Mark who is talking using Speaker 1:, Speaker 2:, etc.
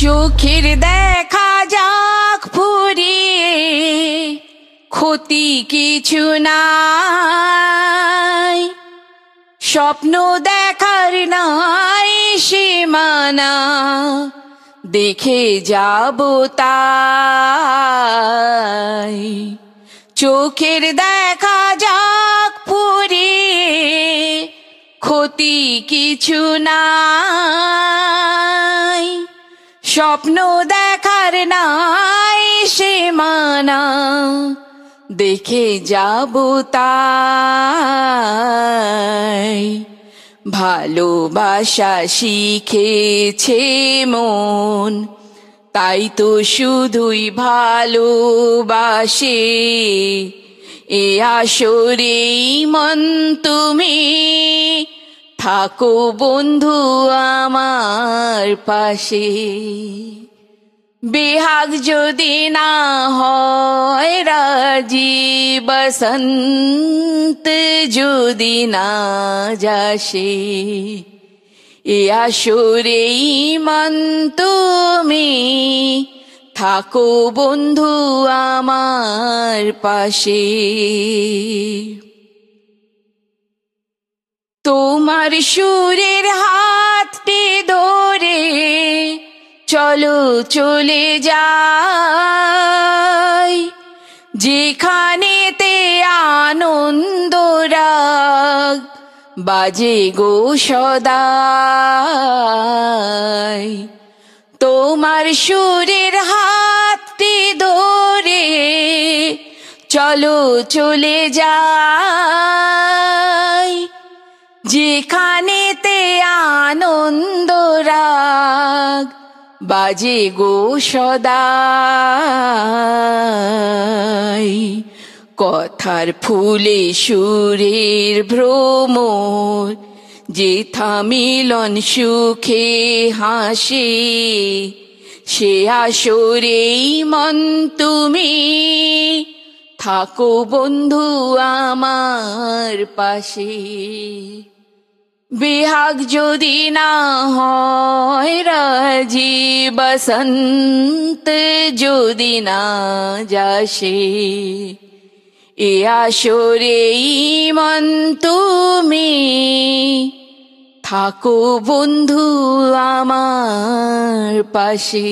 Speaker 1: চোখের দেখা যাক ফুরিয়ে, ক্ষতি কিছু নাই। স্বপ্ন দেখার নাই সীমানা, দেখে যাব তাই। চোখের দেখা যাক ফুরিয়ে, ক্ষতি কিছু নাই। স্বপ্ন দেখার নাই সীমানা, দেখে যাব তাই। ভালোবাসা শিখেছে মন, তাই তো শুধুই ভালোবাসে। এ আসরেই মন তুমি থাকো বন্ধু আমার পাশে। বেহাগ যদি না হয় রাজি, বসন্ত যদি না যাসে, এ আসরেই মন তুমি থাকো বন্ধু আমার পাশে। তোমার সুরের হাতটি ধরে চলো চলে যাই, যেখানেতে আনন্দ রাগ বাজে গো সদাই। তোমার সুরের হাতটি ধরে চলো চলে যাই, যেখানেতে আনন্দ রাগ বাজে গো সদাই। কথার ফুলে সুরের ভ্রমর, যেথা মিলন সুখে হাসে, সে আসরেই মন তুমি থাকো বন্ধু আমার পাশে। বেহাগ যদি না হয় রাজি, বসন্ত যদি না যাসে, এ আসরেই মন তুমি থাকো বন্ধু আমার পাশে।